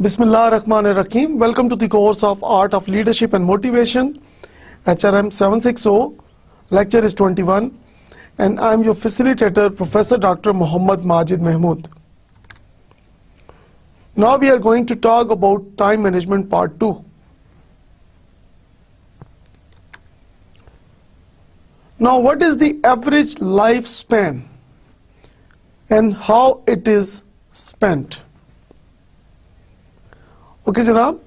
Bismillah ar-Rahman ar-Rahim. Welcome to the course of Art of Leadership and Motivation, HRM 760. Lecture is 21, and I am your facilitator, Professor Dr. Muhammad Majid Mahmood. Now we are going to talk about time management part 2. Now, what is the average lifespan and how it is spent? Okay जनाब,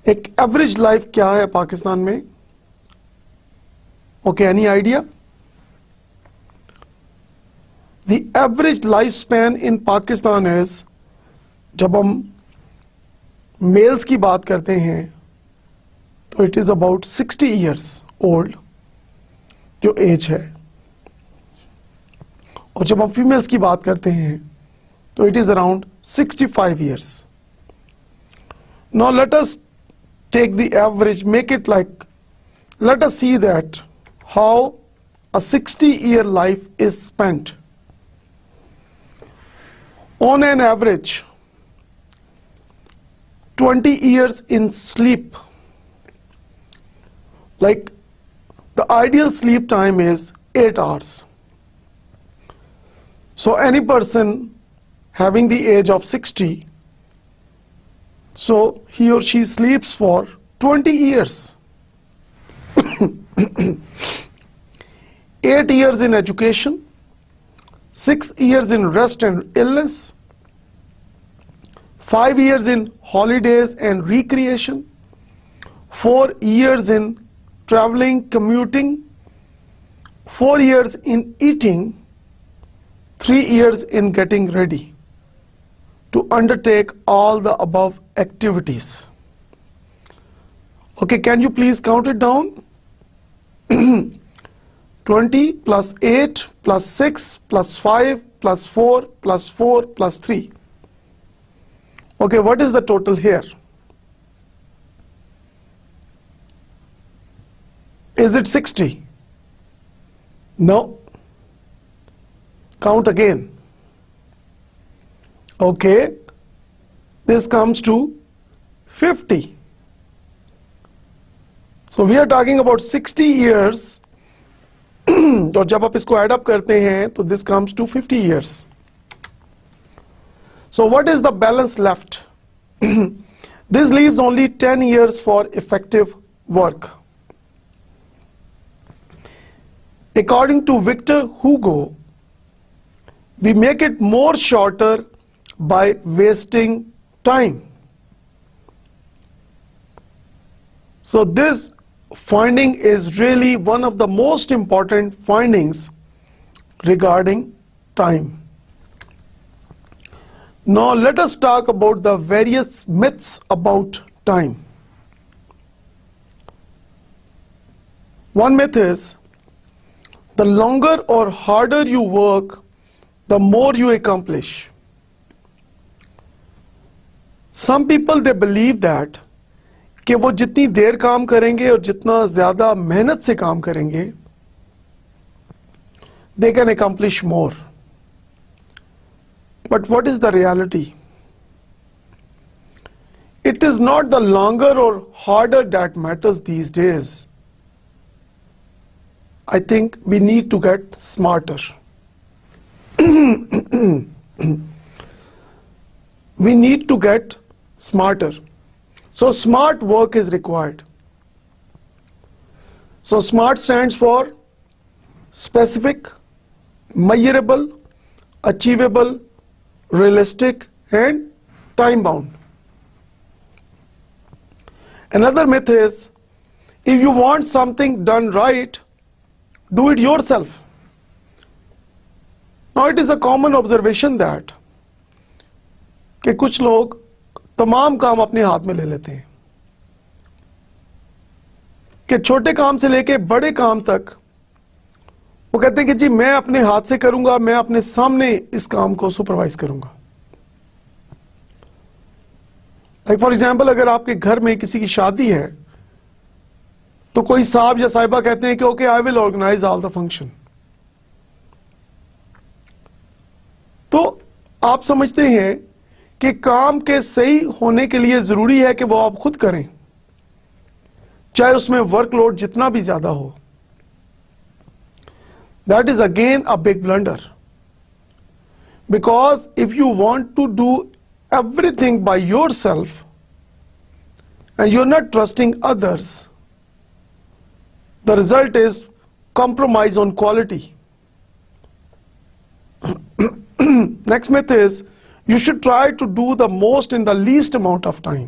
एक average life क्या है पाकिस्तान में? Okay, any idea? The average life span in Pakistan is, जब हम mails की बात करते हैं तो it is about 60 years old जो एज है, और जब हम फीमेल्स की बात करते हैं तो it is around 65 years. Now let us take the average, make it like, let us see that how a 60-year life is spent. On an average, 20 years in sleep. Like the ideal sleep time is 8 hours. So any person having the age of 60, so he or she sleeps for 20 years. 8 years in education, 6 years in rest and illness, 5 years in holidays and recreation, 4 years in traveling, commuting, 4 years in eating, 3 years in getting ready to undertake all the above activities. Okay, can you please count it down? 20 plus 8 plus 6 plus 5 plus 4 plus 4 plus 3. Okay, what is the total here? Is it 60? No. Count again. Okay, this comes to 50. So we are talking about 60 years. और जब आप इसको add up करते हैं तो this comes to 50 years. So what is the balance left? This leaves only 10 years for effective work. According to Victor Hugo, we make it more shorter by wasting time. So this finding is really one of the most important findings regarding time. Now let us talk about the various myths about time. One myth is, the longer or harder you work, the more you accomplish. Some people, they believe that कि वो जितनी देर काम करेंगे और जितना ज़्यादा मेहनत से काम करेंगे, they can accomplish more. But what is the reality? It is not the longer or harder that matters these days. I think we need to get smarter. We need to get smarter. So smart work is required. So SMART stands for specific, measurable, achievable, realistic, and time bound. Another myth is, if you want something done right, do it yourself. Now it is a common observation that कि कुछ लोग तमाम काम अपने हाथ में ले लेते हैं. कि छोटे काम से लेके बड़े काम तक वो कहते हैं कि जी मैं अपने हाथ से करूंगा, मैं अपने सामने इस काम को सुपरवाइज करूंगा। लाइक फॉर एग्जाम्पल, अगर आपके घर में किसी की शादी है तो कोई साहब या साहिबा कहते हैं कि okay I will organise all the function. तो आप समझते हैं कि काम के सही होने के लिए जरूरी है कि वो आप खुद करें, चाहे उसमें वर्कलोड जितना भी ज्यादा हो। That is again a big blunder, because if you want to do everything by yourself and you're not trusting others, the result is compromise on quality. Next myth is you should try to do the most in the least amount of time.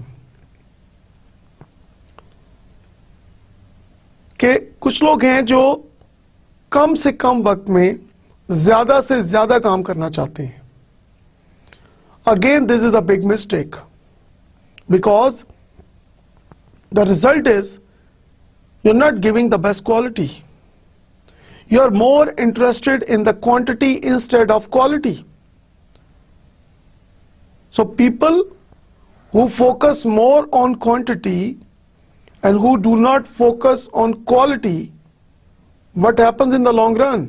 कि कुछ लोग हैं जो कम से कम वक्त में ज्यादा से ज्यादा काम करना चाहते हैं। Again, this is a big mistake, because the result is you're not giving the best quality. You're more interested in the quantity instead of quality. So people who focus more on quantity and who do not focus on quality, what happens in the long run?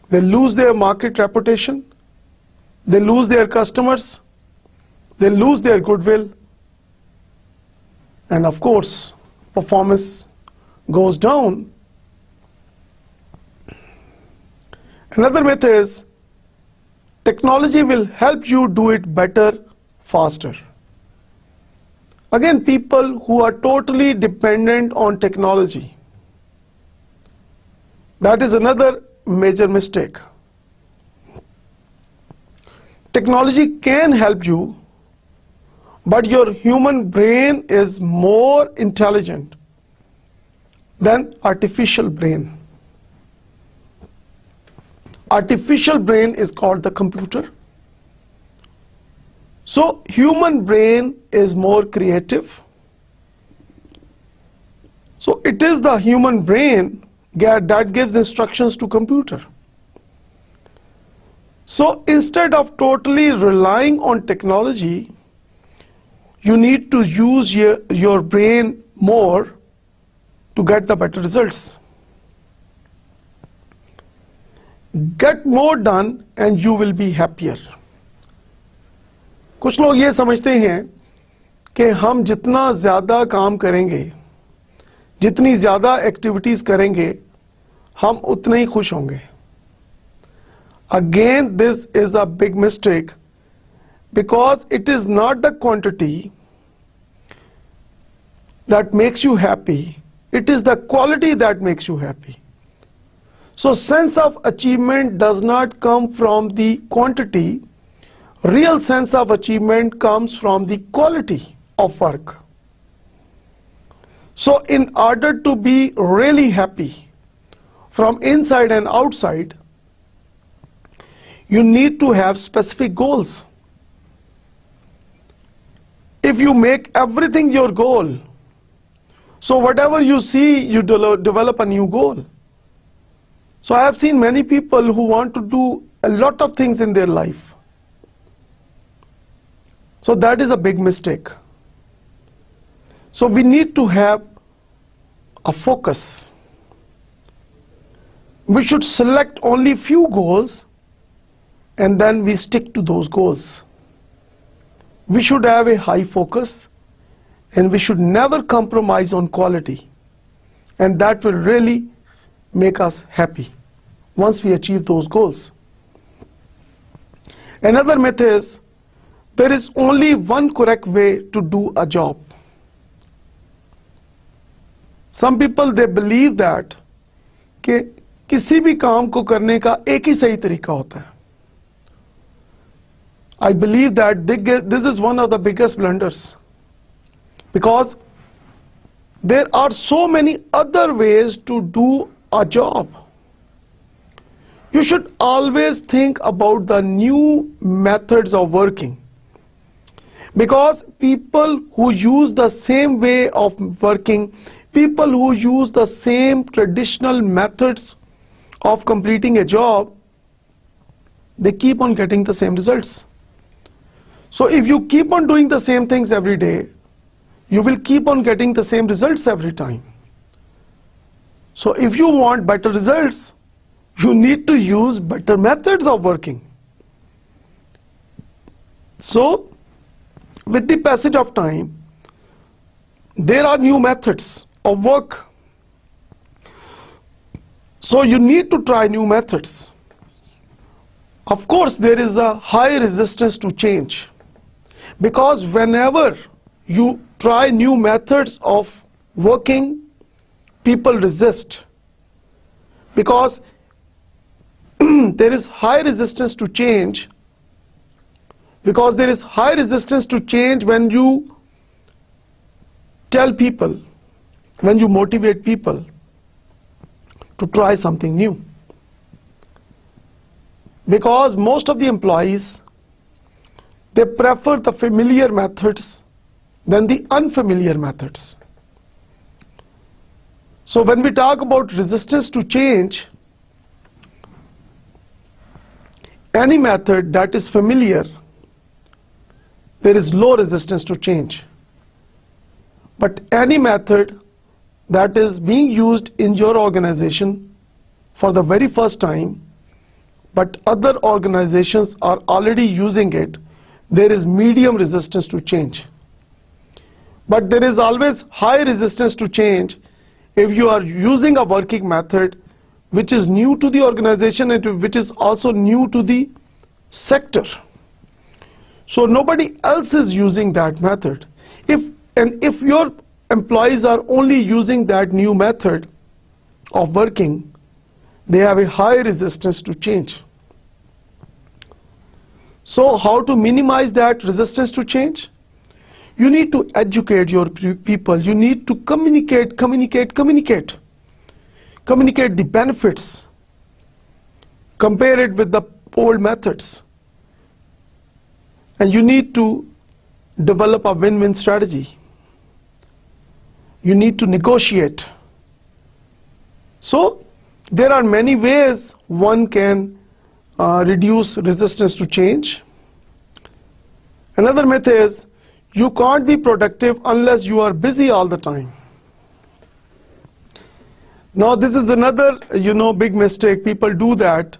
They lose their market reputation. They lose their customers, they lose their goodwill, and of course, performance goes down. Another myth is technology will help you do it better, faster. Again, people who are totally dependent on technology, that is another major mistake. Technology can help you, but your human brain is more intelligent than artificial brain. Artificial brain is called the computer. So human brain is more creative. So it is the human brain that gives instructions to computer. So instead of totally relying on technology, you need to use your brain more to get the better results. Get more done and you will be happier. कुछ लोग ये समझते हैं कि हम जितना ज़्यादा काम करेंगे, जितनी ज़्यादा एक्टिविटीज़ करेंगे, हम उतने ही खुश होंगे। Again, this is a big mistake, because it is not the quantity that makes you happy, it is the quality that makes you happy. So sense of achievement does not come from the quantity, real sense of achievement comes from the quality of work. So in order to be really happy from inside and outside, you need to have specific goals. If you make everything your goal, so whatever you see, you develop a new goal. So I have seen many people who want to do a lot of things in their life. So that is a big mistake. So we need to have a focus. We should select only few goals and then we stick to those goals. We should have a high focus and we should never compromise on quality, and that will really make us happy once we achieve those goals. Another myth is there is only one correct way to do a job. Some people, they believe that कि किसी भी काम को करने का एक ही सही तरीका होता है। I believe that this is one of the biggest blunders, because there are so many other ways to do a job. You should always think about the new methods of working, Because people who use the same way of working, people who use the same traditional methods of completing a job, they keep on getting the same results. So if you keep on doing the same things every day, you will keep on getting the same results every time. So if you want better results, you need to use better methods of working. So with the passage of time, there are new methods of work. So you need to try new methods. Of course, there is a high resistance to change, because whenever you try new methods of working, people resist, because there is high resistance to change. Because there is high resistance to change when you tell people, when you motivate people to try something new. Because most of the employees, they prefer the familiar methods than the unfamiliar methods. So when we talk about resistance to change, any method that is familiar, there is low resistance to change. But any method that is being used in your organization for the very first time, but other organizations are already using it, there is medium resistance to change. But there is always high resistance to change if you are using a working method which is new to the organization and which is also new to the sector. So nobody else is using that method. If your employees are only using that new method of working, they have a high resistance to change. So how to minimize that resistance to change? You need to educate your people. You need to communicate the benefits. Compare it with the old methods. And you need to develop a win-win strategy. You need to negotiate. So there are many ways one can reduce resistance to change. Another myth is you can't be productive unless you are busy all the time. Now this is another big mistake. People do that.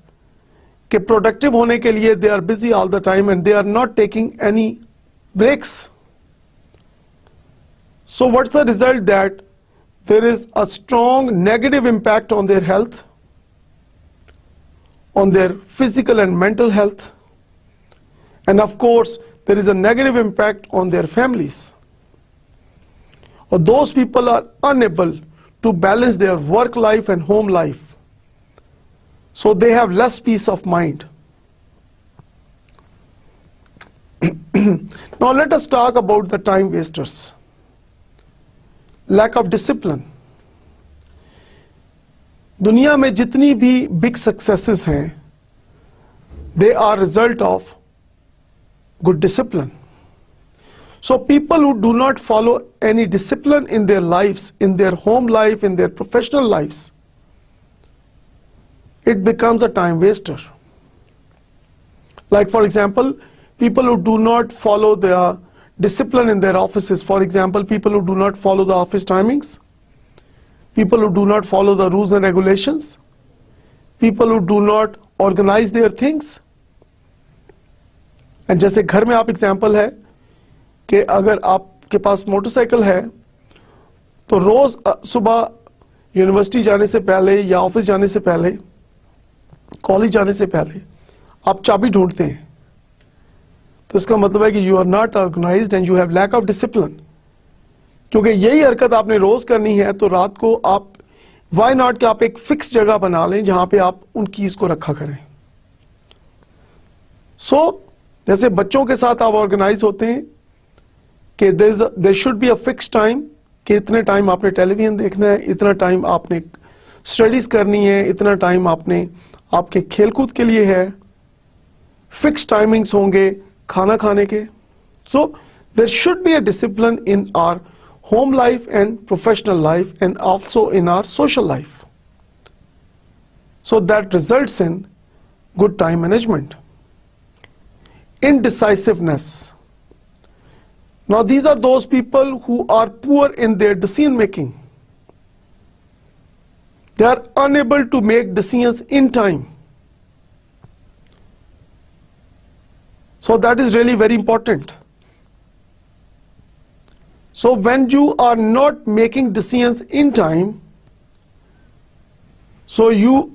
कि productive होने के लिए they are busy all the time and they are not taking any breaks. So what's the result? That there is a strong negative impact on their health, on their physical and mental health, and of course there is a negative impact on their families. Or those people are unable to balance their work life and home life. So they have less peace of mind. Now let us talk about the time wasters. Lack of discipline. दुनिया में जितनी भी big successes हैं, they are result of good discipline. So people who do not follow any discipline in their lives, in their home life, in their professional lives, it becomes a time waster. Like for example, people who do not follow their discipline in their offices. For example, people who do not follow the office timings, people who do not follow the rules and regulations, people who do not organize their things. And जैसे घर में आप example है कि अगर आपके पास motorcycle है तो रोज सुबह यूनिवर्सिटी जाने से पहले या ऑफिस जाने से पहले, कॉलेज जाने से पहले आप चाबी ढूंढते हैं, तो इसका मतलब है कि you are not organised and you have lack of discipline. क्योंकि यही हरकत आपने रोज करनी है तो रात को आप वाई नॉट कि आप एक फिक्स जगह बना लें जहां पे आप उन कीज को रखा करें. सो जैसे बच्चों के साथ आप ऑर्गेनाइज होते हैं कि there should be a fix time कि इतने टाइम आपने टेलीविजन देखना है, इतना टाइम आपने स्टडीज करनी है, इतना टाइम आपने आपके खेलकूद के लिए है, फिक्स टाइमिंग्स होंगे खाना खाने के. सो There should be a discipline in our home life and professional life and also in our social life. So that results in good time management. Indecisiveness. Now these are those people who are poor in their decision making. They are unable to make decisions in time. So that is really very important. So when you are not making decisions in time, so you're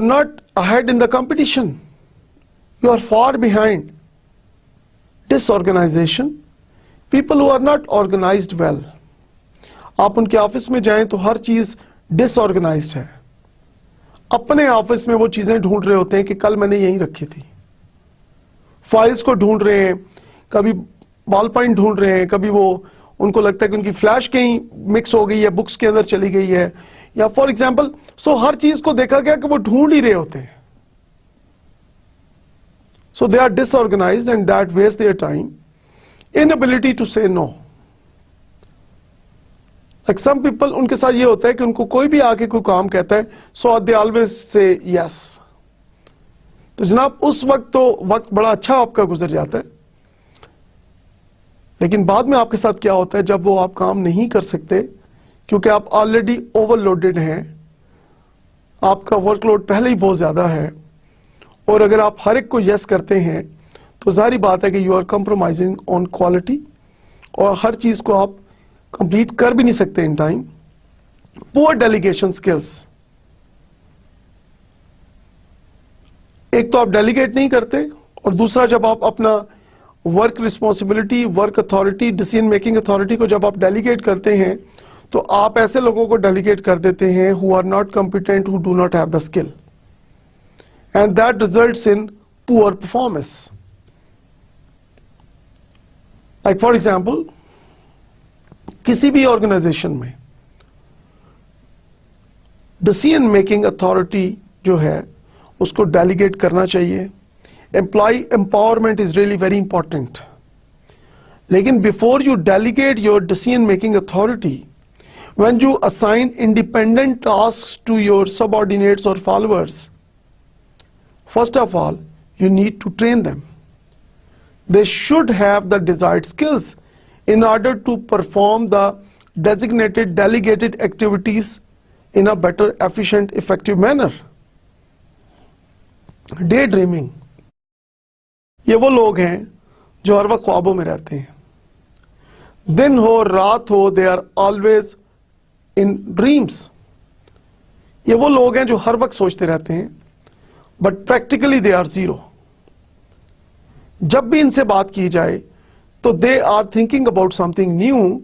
not ahead in the competition. You are far behind. Disorganization. People who are not organized well. आप उनके office में जाएं तो हर चीज disorganised है. अपने office में वो चीजें ढूंढ रहे होते हैं कि कल मैंने यहीं रखी थी. फाइल्स को ढूंढ रहे हैं, कभी बॉल पॉइंट ढूंढ रहे हैं, कभी वो उनको लगता है कि उनकी फ्लैश कहीं मिक्स हो गई है, बुक्स के अंदर चली गई है, या फॉर एग्जाम्पल सो हर चीज को देखा गया कि वो ढूंढ ही रहे होते हैं. So they are disorganized and that wastes their time. Inability to say no. Like some people, उनके साथ ये होता है कि उनको कोई भी आके कोई काम कहता है, so they always say yes. तो जनाब उस वक्त तो वक्त बड़ा अच्छा आपका गुजर जाता है, लेकिन बाद में आपके साथ क्या होता है जब वो आप काम नहीं कर सकते क्योंकि आप ऑलरेडी ओवरलोडेड हैं, आपका वर्कलोड पहले ही बहुत ज्यादा है, और अगर आप हर एक को यस करते हैं तो जाहिर बात है कि you are compromising on quality और हर चीज को आप कंप्लीट कर भी नहीं सकते in time. Poor delegation skills. एक तो आप डेलीगेट नहीं करते, और दूसरा जब आप अपना work responsibility, work authority, decision making authority को जब आप डेलीगेट करते हैं तो आप ऐसे लोगों को डेलीगेट कर देते हैं who are not competent, who do not have the skill, and that results in poor performance. Like for example, किसी भी ऑर्गेनाइजेशन में डिसीजन मेकिंग अथॉरिटी जो है उसको डेलीगेट करना चाहिए. Employ empowerment is really very important. लेकिन before you delegate your decision making authority, when you assign independent tasks to your subordinates or followers, first of all, you need to train them. They should have the desired skills in order to perform the designated, delegated activities in a better, efficient, effective manner. Daydreaming. ये वो लोग हैं जो हर वक्त ख्वाबों में रहते हैं. दिन हो रात हो, they are always in dreams. ये वो लोग हैं जो हर वक्त सोचते रहते हैं, but practically they are zero. जब भी इनसे बात की जाए तो they are thinking about something new,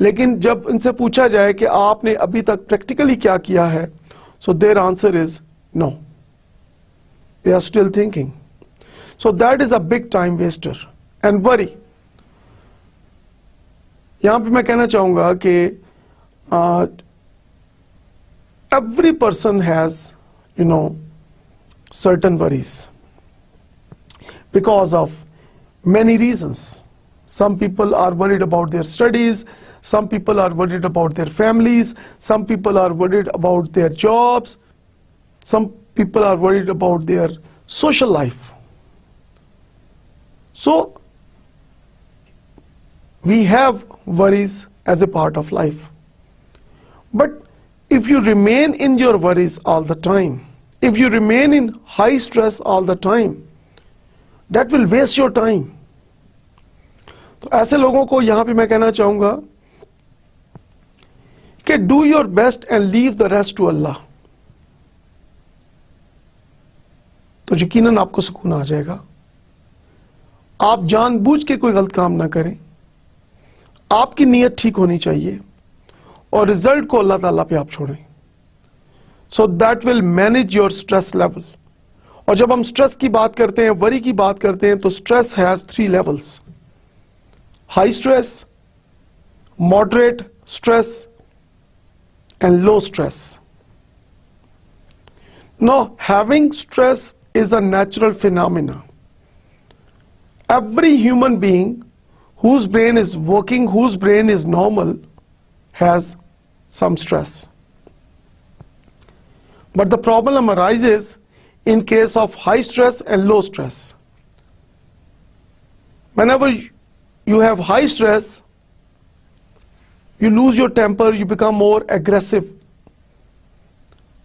लेकिन जब इनसे पूछा जाए कि आपने अभी तक प्रैक्टिकली क्या किया है, so their answer is no. They are still thinking. So that is a big time waster and worry. यहां पे मैं कहना चाहूंगा कि every person has certain worries because of many reasons. Some people are worried about their studies, some people are worried about their families, some people are worried about their jobs, some people are worried about their social life. So we have worries as a part of life, but if you remain in your worries all the time, if you remain in high stress all the time, that will waste your time. तो ऐसे लोगों को यहां पे मैं कहना चाहूंगा कि do your best and leave the rest to Allah. तो यकीनन आपको सुकून आ जाएगा. आप जानबूझ के कोई गलत काम ना करें. आपकी नीयत ठीक होनी चाहिए और रिजल्ट को अल्लाह ताला पे आप छोड़ें. So that will manage your stress level. और जब हम स्ट्रेस की बात करते हैं, वरी की बात करते हैं, तो stress has 3 levels: high stress, moderate stress and low stress. Now, having stress is a natural phenomena. every human being whose brain is working, whose brain is normal, has some stress. But the problem arises in case of high stress and low stress. Whenever you have high stress, you lose your temper, you become more aggressive.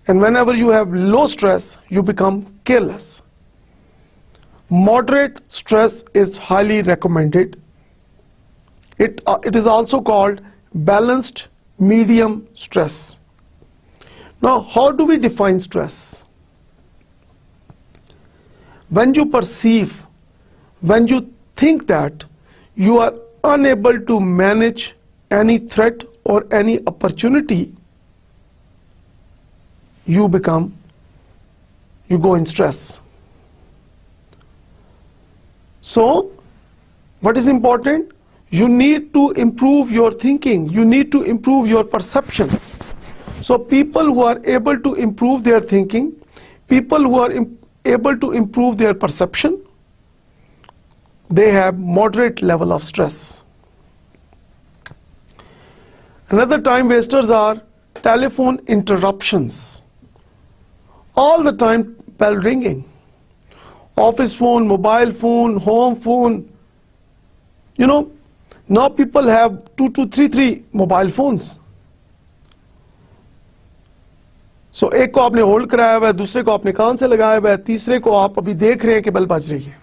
And whenever you have low stress, you become careless. Moderate stress is highly recommended. It is also called balanced medium stress. Now, how do we define stress? When you perceive, when you think that you are unable to manage any threat or any opportunity, you go in stress. So, what is important? You need to improve your thinking. You need to improve your perception. So people who are able to improve their thinking, people who are able to improve their perception, they have moderate level of stress. Another time wasters are telephone interruptions. All the time bell ringing. Office phone, mobile phone, home phone. You know, now people have 2 to 3 mobile phones. So एक को आपने hold कराया हुआ है, दूसरे को आपने कान से लगाया हुआ है, तीसरे को आप अभी देख रहे हैं कि बेल बज रही है.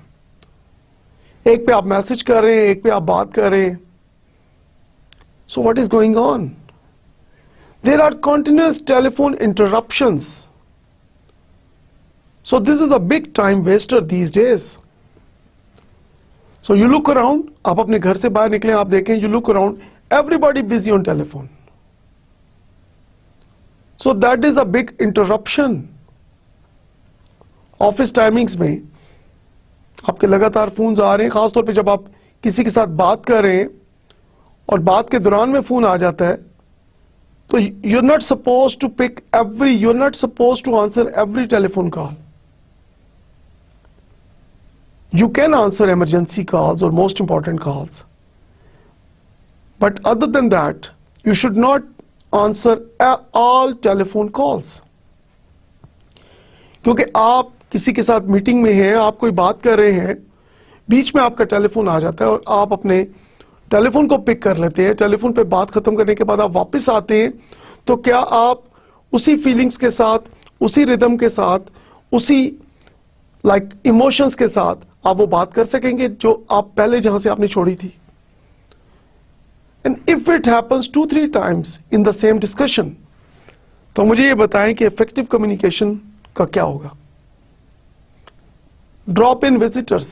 एक पे आप मैसेज कर रहे हैं, एक पे आप बात कर रहे हैं. So what is going on? There are continuous telephone interruptions. So this is a big time waster these days. So you look around, आप अपने घर से बाहर निकलें, आप देखें, you look around, everybody busy on telephone. So that is a big interruption. Office timings में आपके लगातार फोन्स आ रहे हैं, खासतौर पे जब आप किसी के साथ बात कर रहे हैं और बात के दौरान में फोन आ जाता है, तो you're not supposed to pick you're not supposed to answer every telephone call. You can answer emergency calls or most important calls. But other than that, you should not answer all telephone calls. क्योंकि आप किसी के साथ meeting में हैं, आप कोई बात कर रहे हैं, बीच में आपका टेलीफोन आ जाता है और आप अपने टेलीफोन को पिक कर लेते हैं. टेलीफोन पे बात खत्म करने के बाद आप वापस आते हैं, तो क्या आप उसी फीलिंग्स के साथ, उसी रिदम के साथ, उसी इमोशंस के साथ आप वो बात कर सकेंगे जो आप पहले जहां से आपने छोड़ी थी? And if it happens 2-3 times in the same discussion, तो मुझे ये बताएं कि effective communication का क्या होगा? Drop in visitors.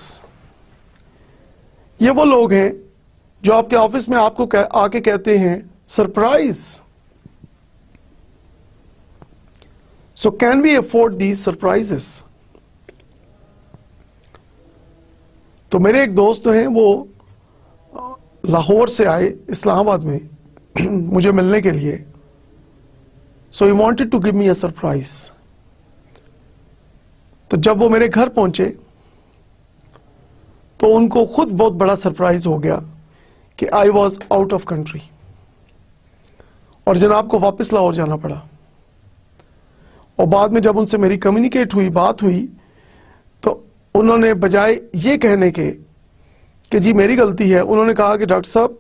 ये वो लोग हैं जो आपके ऑफिस में आपको आके कहते हैं surprise. So can we afford these surprises? तो मेरे एक दोस्त हैं, वो लाहौर से आए इस्लामाबाद में मुझे मिलने के लिए. So he wanted to give me a surprise. तो जब वो मेरे घर पहुंचे तो उनको खुद बहुत बड़ा सरप्राइज हो गया कि I was out of country और जनाब को वापस लाहौर जाना पड़ा. और बाद में जब उनसे मेरी कम्युनिकेट हुई, बात हुई, तो उन्होंने बजाय ये कहने के कि जी मेरी गलती है, उन्होंने कहा कि डॉक्टर साहब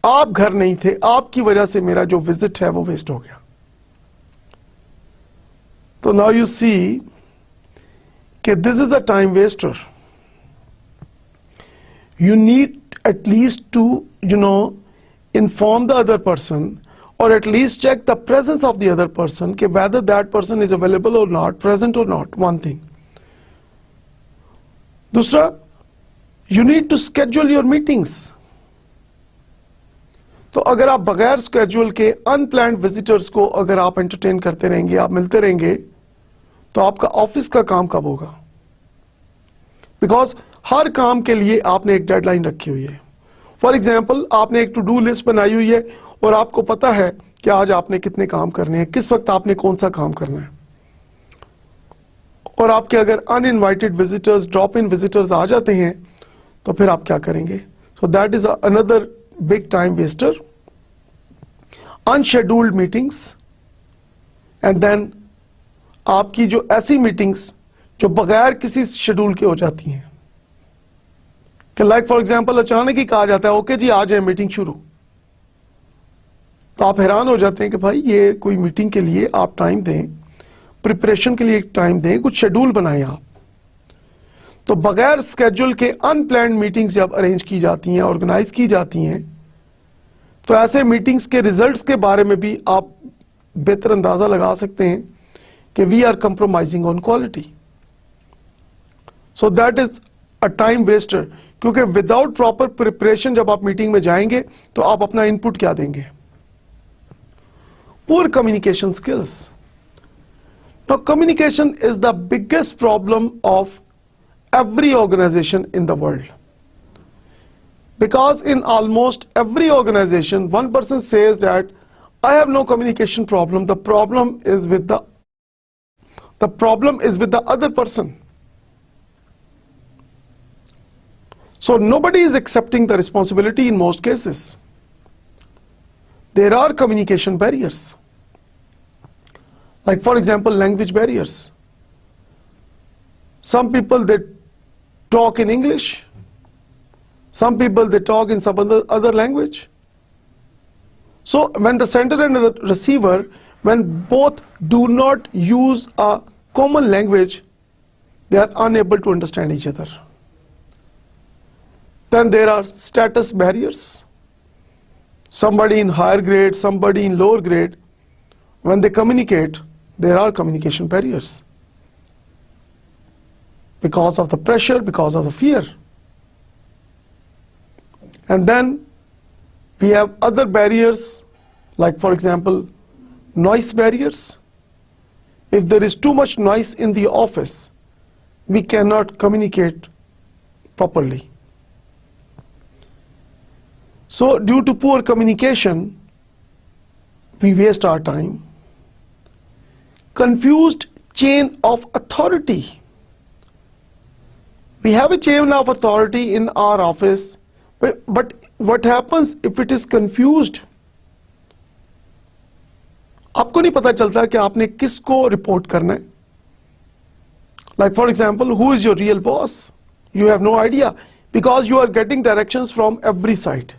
आप घर नहीं थे, आपकी वजह से मेरा जो विजिट है वो वेस्ट हो गया. तो नाउ यू सी कि this is a time Wester. You need at least to, inform the other person or at least check the presence of the other person, कि whether that person is available or not, present or not, one thing. दूसरा, you need to schedule your meetings. तो अगर आप बगैर schedule के unplanned visitors को अगर आप एंटरटेन करते रहेंगे, आप मिलते रहेंगे, तो आपका ऑफिस का काम कब होगा? बिकॉज हर काम के लिए आपने एक डेडलाइन रखी हुई है. फॉर एग्जाम्पल, आपने एक टू डू लिस्ट बनाई हुई है और आपको पता है कि आज आपने कितने काम करने हैं, किस वक्त आपने कौन सा काम करना है. और आपके अगर uninvited visitors, drop in visitors आ जाते हैं, तो फिर आप क्या करेंगे? So that is another big time waster. Unscheduled meetings, and then आपकी जो ऐसी मीटिंग्स जो बगैर किसी शेड्यूल के हो जाती हैं, कि लाइक फॉर एग्जांपल अचानक ही कहा जाता है ओके जी आ जाए मीटिंग शुरू, तो आप हैरान हो जाते हैं कि भाई ये कोई मीटिंग के लिए आप टाइम दें, प्रिपरेशन के लिए एक टाइम दें, कुछ शेड्यूल बनाएं आप. तो बगैर स्केड्यूल के अनप्लान्ड मीटिंग्स जब अरेंज की जाती हैं, ऑर्गेनाइज की जाती हैं, तो ऐसे मीटिंग्स के रिजल्ट्स के बारे में भी आप बेहतर अंदाजा लगा सकते हैं कि we are compromising on quality. So that is a time waster, क्योंकि विदाउट प्रॉपर प्रिपरेशन जब आप मीटिंग में जाएंगे तो आप अपना इनपुट क्या देंगे? Poor communication skills. Now, communication is the biggest problem of every organization in the world. Because in almost every organization, one person says that I have no communication problem. The problem is with the other person. So nobody is accepting the responsibility in most cases. There are communication barriers. Like for example, language barriers. Some people they talk in English. Some people they talk in some other language. So when the sender and the receiver, when both do not use a common language, they are unable to understand each other. Then there are status barriers. Somebody in higher grade, somebody in lower grade, when they communicate, there are communication barriers because of the pressure, because of the fear. And then we have other barriers, like for example, noise barriers. If there is too much noise in the office, we cannot communicate properly. So due to poor communication, we waste our time. Confused chain of authority. We have a chain of authority in our office, but what happens if it is confused? आपको नहीं पता चलता कि आपने किसको report करना है. Like for example, who is your real boss? You have no idea because you are getting directions from every side.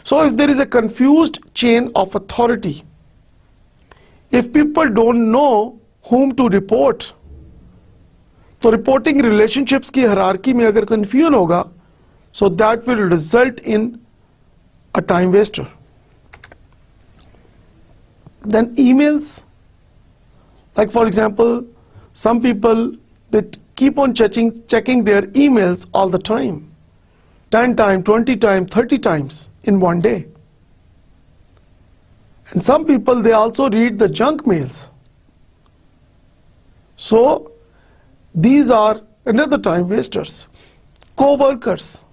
So if there is a confused chain of authority, if people don't know whom to report, तो reporting relationships की hierarchy में अगर confusion होगा, so that will result in a time waster. Then emails, like for example, some people that keep on checking their emails all the time, 10 times, 20 times, 30 times in one day. And some people, they also read the junk mails. So these are another time wasters. Co-workers.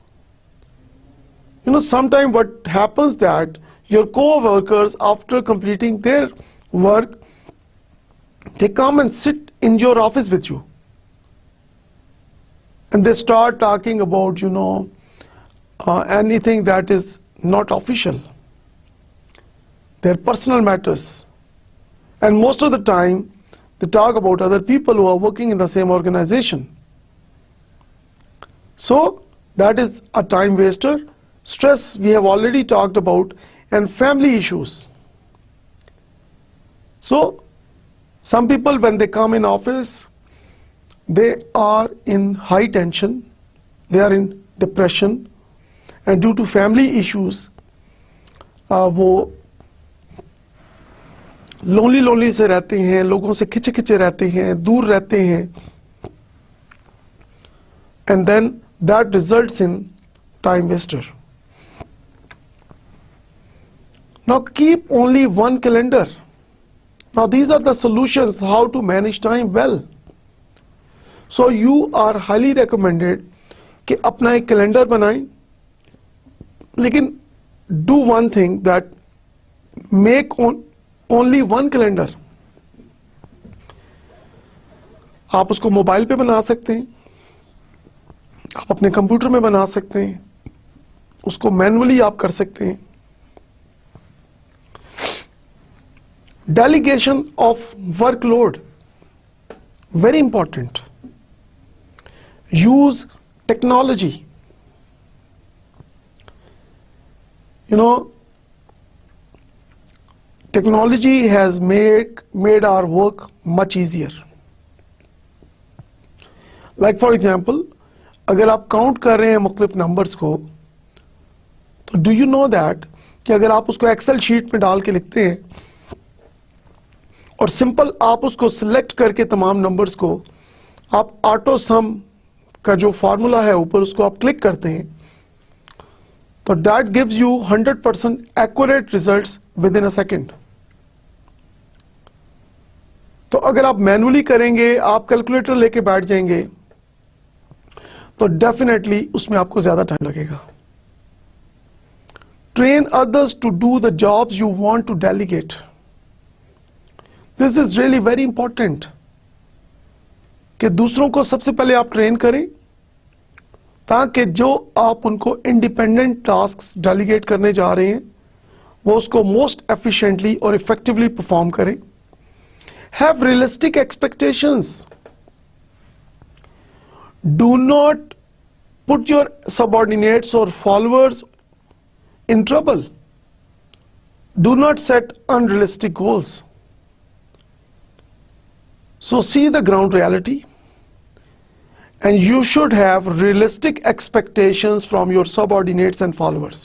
You know, sometimes what happens that your co-workers, after completing their work, they come and sit in your office with you. And they start talking about, anything that is not official, their personal matters. And most of the time, they talk about other people who are working in the same organization. So that is a time waster. Stress, we have already talked about, and family issues. So some people, when they come in office, they are in high tension, they are in depression, and due to family issues, वो lonely से रहते हैं, लोगों से खिंचे रहते हैं, दूर रहते हैं, and then that results in time waster. Now keep only one calendar. Now these are the solutions how to manage time well. So you are highly recommended कि अपना एक calendar बनाएं, लेकिन do one thing, that make only one calendar. आप उसको mobile पे बना सकते हैं, आप अपने कंप्यूटर में बना सकते हैं, उसको मैन्युअली आप कर सकते हैं। Delegation of workload, very important. Use technology, technology has made our work much easier. Like for example, अगर आप काउंट कर रहे हैं मुख्तलिफ नंबर्स को, तो डू यू नो दैट कि अगर आप उसको एक्सेल शीट में डाल के लिखते हैं और सिंपल आप उसको सिलेक्ट करके तमाम नंबर्स को आप ऑटो सम का जो फार्मूला है ऊपर उसको आप क्लिक करते हैं, तो that gives you 100% accurate results with in a second. तो अगर आप मैन्युअली करेंगे, आप कैलकुलेटर लेके बैठ जाएंगे, तो डेफिनेटली उसमें आपको ज्यादा टाइम लगेगा। Train others to do the jobs you want to delegate. This is really very important कि दूसरों को सबसे पहले आप ट्रेन करें, ताकि जो आप उनको इंडिपेंडेंट टास्क डेलीगेट करने जा रहे हैं वो उसको मोस्ट एफिशिएंटली और इफेक्टिवली परफॉर्म करें। Have realistic expectations. Do not put your subordinates or followers in trouble. Do not set unrealistic goals. So see the ground reality, and you should have realistic expectations from your subordinates and followers.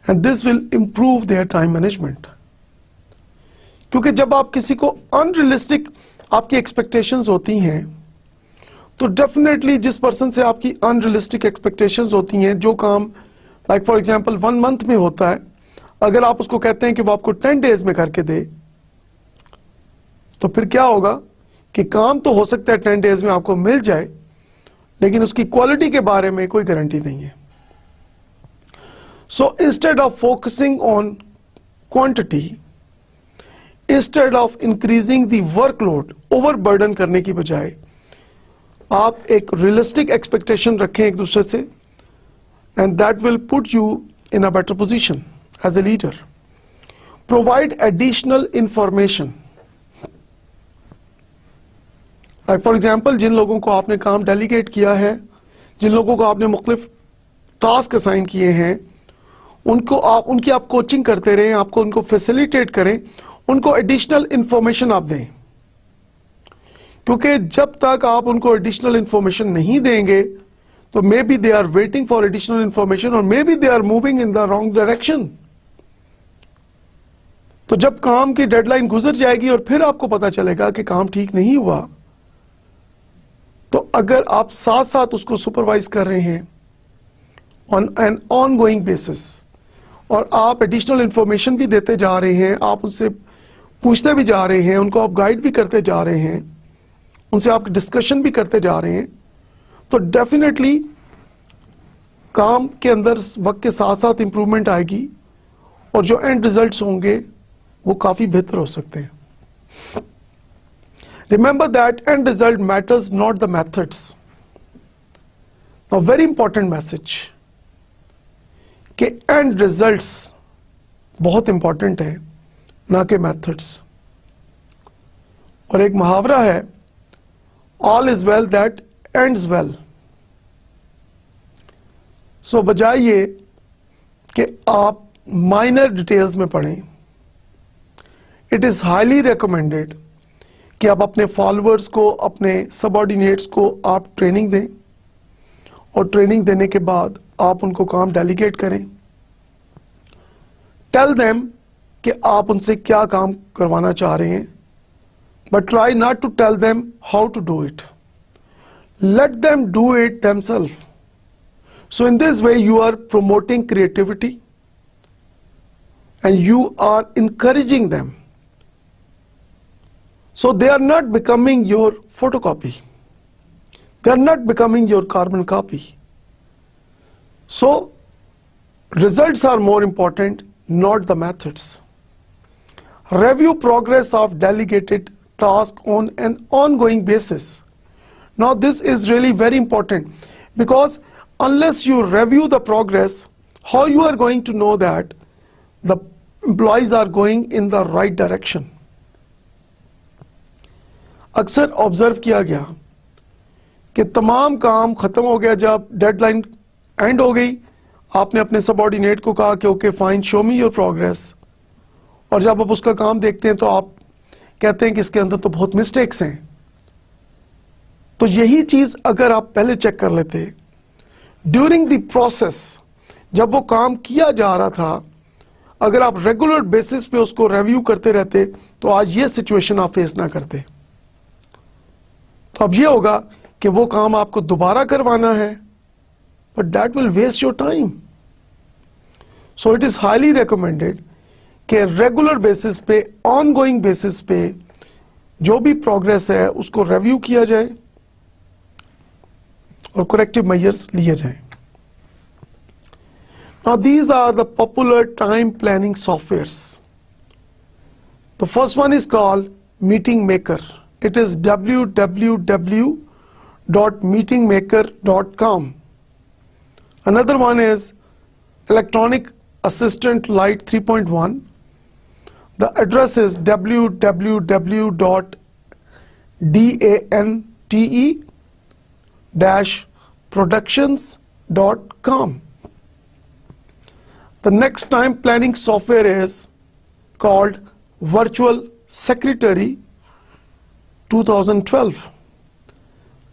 And this will improve their time management. क्योंकि जब आप किसी को unrealistic आपकी expectations होती हैं, तो definitely जिस पर्सन से आपकी अनरियलिस्टिक एक्सपेक्टेशंस होती हैं, जो काम लाइक फॉर एग्जांपल 1 मंथ में होता है, अगर आप उसको कहते हैं कि वो आपको 10 डेज में करके दे, तो फिर क्या होगा कि काम तो हो सकता है 10 डेज में आपको मिल जाए, लेकिन उसकी क्वालिटी के बारे में कोई गारंटी नहीं है। So instead of focusing on quantity, instead of increasing the workload, overburden करने की बजाय आप एक रियलिस्टिक एक्सपेक्टेशन रखें एक दूसरे से, and that will put you in a better position as a leader. Provide additional information. Like for example, जिन लोगों को आपने काम डेलीगेट किया है, जिन लोगों को आपने मुख्तलिफ टास्क असाइन किए हैं, उनकी आप कोचिंग करते रहें, आपको उनको फैसिलिटेट करें, उनको एडिशनल इंफॉर्मेशन आप दें। क्योंकि जब तक आप उनको एडिशनल इंफॉर्मेशन नहीं देंगे, तो maybe they are waiting for additional information और maybe they are moving in the wrong direction. तो जब काम की डेडलाइन गुजर जाएगी और फिर आपको पता चलेगा कि काम ठीक नहीं हुआ, तो अगर आप साथ साथ उसको सुपरवाइज कर रहे हैं ऑन एन ऑनगोइंग बेसिस और आप एडिशनल इंफॉर्मेशन भी देते जा रहे हैं, आप उनसे पूछते भी जा रहे हैं, उनको आप गाइड भी करते जा रहे हैं, उनसे आप डिस्कशन भी करते जा रहे हैं, तो डेफिनेटली काम के अंदर वक्त के साथ साथ इंप्रूवमेंट आएगी और जो एंड रिजल्ट्स होंगे वो काफी बेहतर हो सकते हैं। Remember that end result matters not the methods. Now very important message कि एंड रिजल्ट्स बहुत इंपॉर्टेंट है, ना कि मेथड्स। और एक मुहावरा है, all is well that ends well. So बजाय ये कि आप माइनर डिटेल्स में पढ़ें, इट इज हाईली रिकमेंडेड कि आप अपने फॉलोअर्स को, अपने सबऑर्डिनेट्स को आप ट्रेनिंग दें, और ट्रेनिंग देने के बाद आप उनको काम डेलीगेट करें। टेल देम कि आप उनसे क्या काम करवाना चाह रहे हैं, but try not to tell them how to do it. Let them do it themselves. So in this way you are promoting creativity and you are encouraging them. So they are not becoming your photocopy. They are not becoming your carbon copy. So results are more important, not the methods. Review progress of delegated task on an ongoing basis. Now this is really very important, because unless you review the progress, how you are going to know that the employees are going in the right direction? अक्सर observe किया गया कि तमाम काम खत्म हो गया, जब डेडलाइन एंड हो गई, आपने अपने सबऑर्डिनेट को कहा कि okay fine, show me your progress, और जब आप उसका काम देखते हैं तो आप कहते हैं कि इसके अंदर तो बहुत मिस्टेक्स हैं। तो यही चीज अगर आप पहले चेक कर लेते ड्यूरिंग द प्रोसेस, जब वो काम किया जा रहा था, अगर आप रेगुलर बेसिस पे उसको रिव्यू करते रहते तो आज ये सिचुएशन आप फेस ना करते। तो अब ये होगा कि वो काम आपको दोबारा करवाना है, but that will waste your time. So it is highly recommended कि रेगुलर बेसिस पे, ऑनगोइंग बेसिस पे जो भी प्रोग्रेस है उसको रिव्यू किया जाए और करेक्टिव मेजर्स लिए जाएं। Now these are the popular time planning softwares. The first one is called Meeting Maker. It is www.meetingmaker.com. Another one is Electronic Assistant Lite 3.1. The address is www.dante-productions.com. The next time planning software is called Virtual Secretary 2012.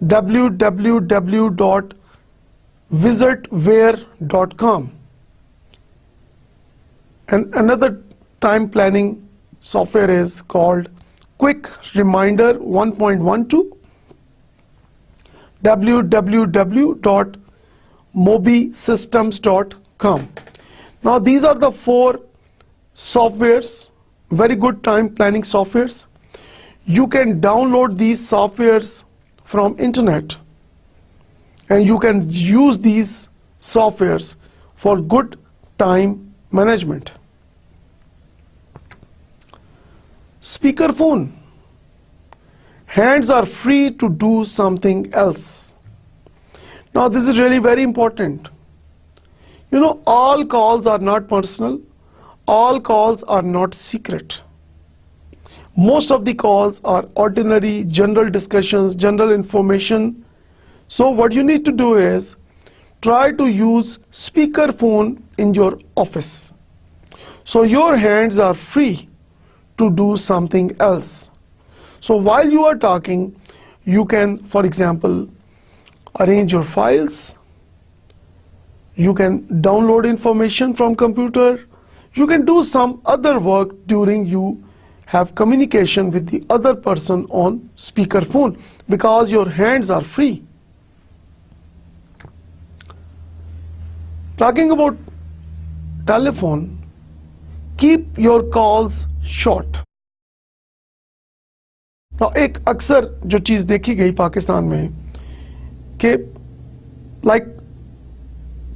www.visitware.com. And another time planning software is called Quick Reminder 1.12. www.mobisystems.com. Now these are the 4 softwares, very good time planning softwares. You can download these softwares from internet and you can use these softwares for good time management. Speakerphone. Hands are free to do something else. Now this is really very important. You know, all calls are not personal, all calls are not secret. Most of the calls are ordinary, general discussions, general information. So what you need to do is try to use speakerphone in your office. So your hands are free to do something else. So while you are talking, you can, for example, arrange your files. You can download information from computer. You can do some other work during you have communication with the other person on speakerphone, because your hands are free. Talking about telephone, keep your calls short. Now एक अक्सर जो चीज देखी गई पाकिस्तान में कि like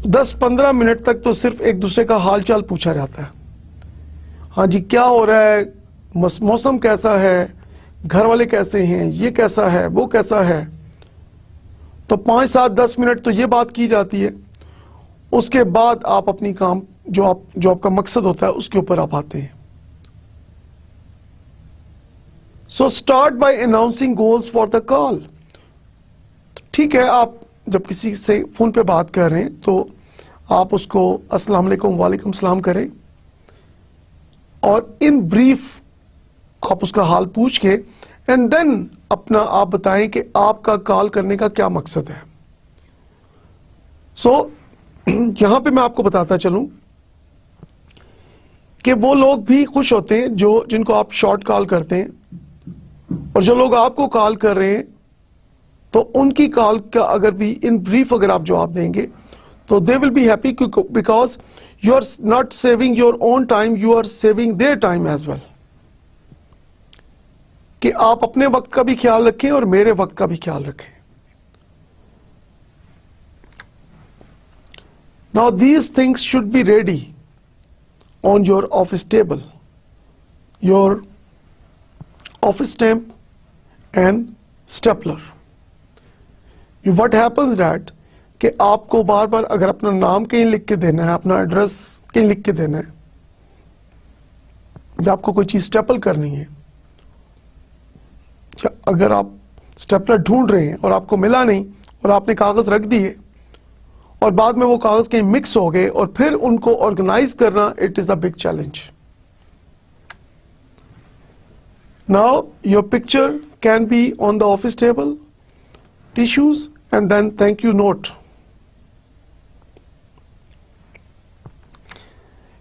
10-15 minute तक तो सिर्फ एक दूसरे का हाल चाल पूछा जाता है। हाँ जी, क्या हो रहा है, मौसम कैसा है, घर वाले कैसे हैं, ये कैसा है, वो कैसा है। तो 5-7-10 मिनट तो ये बात की जाती है। उसके बाद आप अपनी काम जो आपका मकसद होता है उसके ऊपर आप आते हैं। So start by announcing goals for the call. ठीक है, आप जब किसी से फोन पे बात कर रहे हैं तो आप उसको अस्सलाम वालेकुम, वालेकुम सलाम करें और इन ब्रीफ आप उसका हाल पूछ के एंड देन अपना आप बताएं कि आपका कॉल करने का क्या मकसद है। सो यहां पे मैं आपको बताता चलूं कि वो लोग भी खुश होते हैं जिनको आप शॉर्ट कॉल करते हैं, और जो लोग आपको कॉल कर रहे हैं तो उनकी कॉल का अगर भी इन ब्रीफ अगर आप जवाब देंगे तो they will be happy, because you are not saving your own time, you are saving their time as well. कि आप अपने वक्त का भी ख्याल रखें और मेरे वक्त का भी ख्याल रखें। Now these things should be ready on your office table, your office stamp and stapler. What happens that कि आपको बार बार अगर अपना नाम कहीं लिख के देना है, अपना एड्रेस कहीं लिख के देना है, या आपको कोई चीज स्टेपल करनी है, या अगर आप स्टेपलर ढूंढ रहे हैं और आपको मिला नहीं और आपने कागज रख दिए और बाद में वो कागज कहीं मिक्स हो गए और फिर उनको ऑर्गेनाइज करना, it is a big challenge. Now your picture can be on the office table, tissues, and then thank you note.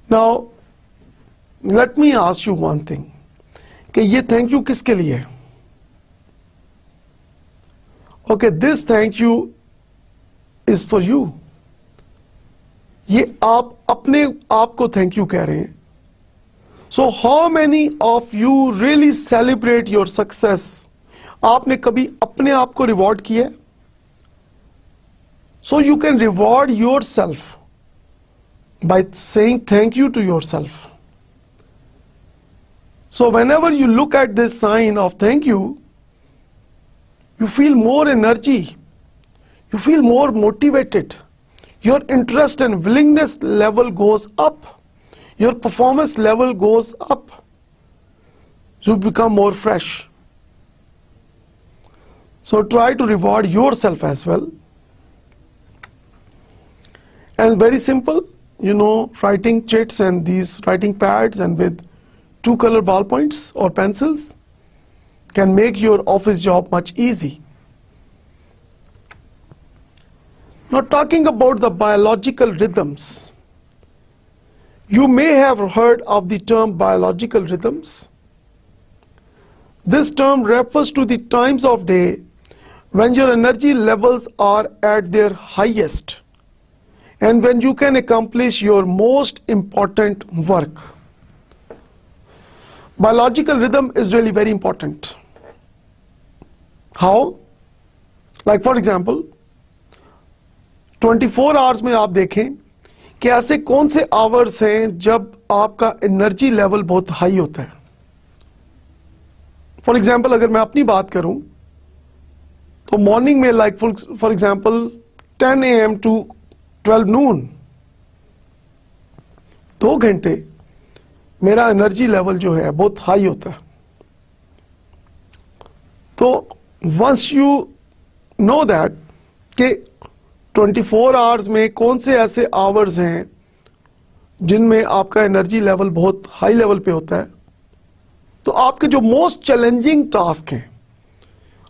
Now let me ask you one thing, कि ये thank you किसके लिए है? Okay, this thank you is for you. ये आप अपने आप को thank you कह रहे हैं. So how many of you really celebrate your success? आपने कभी अपने आप को रिवॉर्ड किया? So you can reward yourself by saying thank you to yourself. So whenever you look at this sign of thank you, you feel more energy, you feel more motivated, your interest and willingness level goes up, your performance level goes up, you become more fresh. So try to reward yourself as well. And very simple, writing chits and these writing pads and with 2 color ballpoints or pencils can make your office job much easy. Now talking about the biological rhythms, you may have heard of the term biological rhythms. This term refers to the times of day when your energy levels are at their highest and when you can accomplish your most important work. Biological rhythm is really very important. How? Like for example, 24 hours में आप देखें कि ऐसे कौन से hours हैं जब आपका एनर्जी लेवल बहुत हाई होता है. फॉर एग्जाम्पल अगर मैं अपनी बात करूं तो मॉर्निंग में like for example 10 AM to 12 noon, 2 घंटे मेरा एनर्जी लेवल जो है बहुत हाई होता है. तो वंस यू नो दैट कि 24 आवर्स में कौन से ऐसे आवर्स हैं जिनमें आपका एनर्जी लेवल बहुत हाई लेवल पे होता है, तो आपके जो मोस्ट चैलेंजिंग टास्क हैं,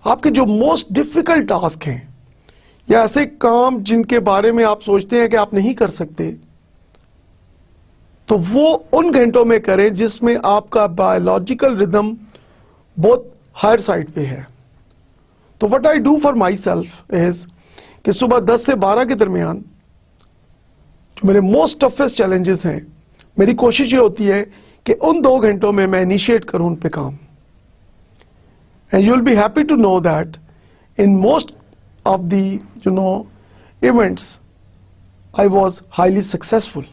आपके जो मोस्ट डिफिकल्ट टास्क हैं, या ऐसे काम जिनके बारे में आप सोचते हैं कि आप नहीं कर सकते, तो वो उन घंटों में करें जिसमें आपका बायोलॉजिकल रिदम बहुत हायर साइड पे है. तो what I do for my self is कि सुबह 10 से 12 के दरमियान जो मेरे मोस्ट टफेस्ट चैलेंजेस हैं, मेरी कोशिश ये होती है कि उन 2 घंटों में मैं इनिशिएट करूं उन पे काम. And you will be happy to know that in most of the events I was highly successful.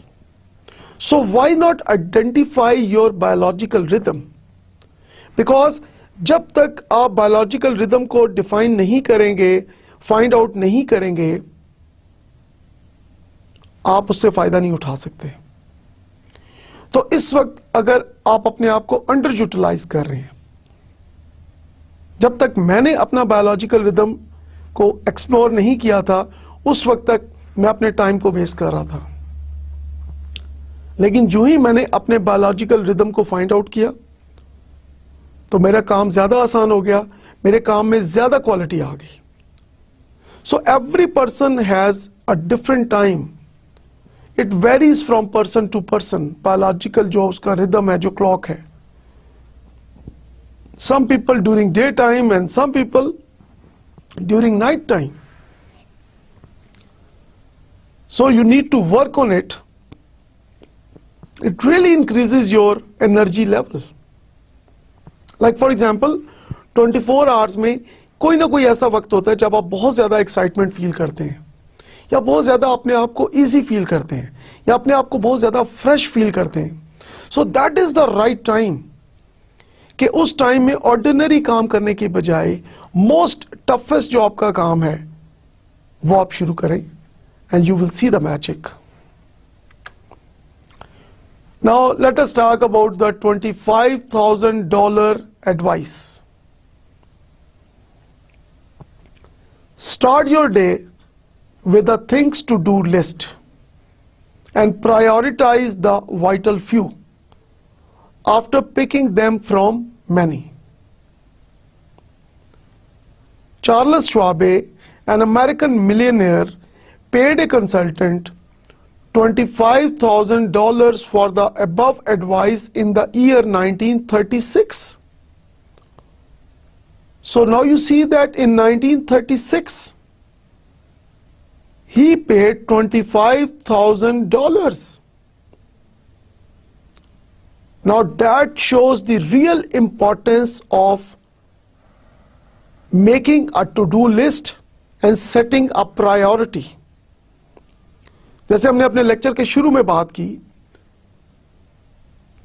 So why not identify your biological rhythm? Because जब तक आप biological rhythm को define नहीं करेंगे, find out नहीं करेंगे, आप उससे फायदा नहीं उठा सकते. तो इस वक्त अगर आप अपने आप को अंडर यूटिलाइज कर रहे हैं, जब तक मैंने अपना बायोलॉजिकल रिदम को एक्सप्लोर नहीं किया था, उस वक्त तक मैं अपने टाइम को वेस्ट कर रहा था. लेकिन जो ही मैंने अपने बायोलॉजिकल रिदम को फाइंड आउट किया तो मेरा काम ज्यादा आसान हो गया, मेरे काम में ज्यादा क्वालिटी आ गई. So every person has a different time, it varies from person to person. Biological जो उसका रिदम है, जो क्लॉक है, some people during day time and some people during night time. So you need to work on it. It really increases your energy level. Like for example, 24 hours में कोई ना कोई ऐसा वक्त होता है जब आप बहुत ज़्यादा एक्साइटमेंट फील करते हैं, या बहुत ज़्यादा अपने आप को ईजी फील करते हैं, या अपने आप को बहुत ज़्यादा फ्रेश फील करते हैं. So that is the right time कि उस टाइम में ऑर्डिनरी काम करने की बजाय मोस्ट टफेस्ट जो आपका काम है, वो आप शुरू करें and you will see the magic. Now let us talk about the $25,000 advice. Start your day with a things to do list and prioritize the vital few after picking them from many. Charles Schwab, an American millionaire, paid a consultant $25,000 for the above advice in the year 1936. So now you see that in 1936, he paid $25,000. Now that shows the real importance of making a to-do list and setting a priority. जैसे हमने अपने lecture के शुरू में बात की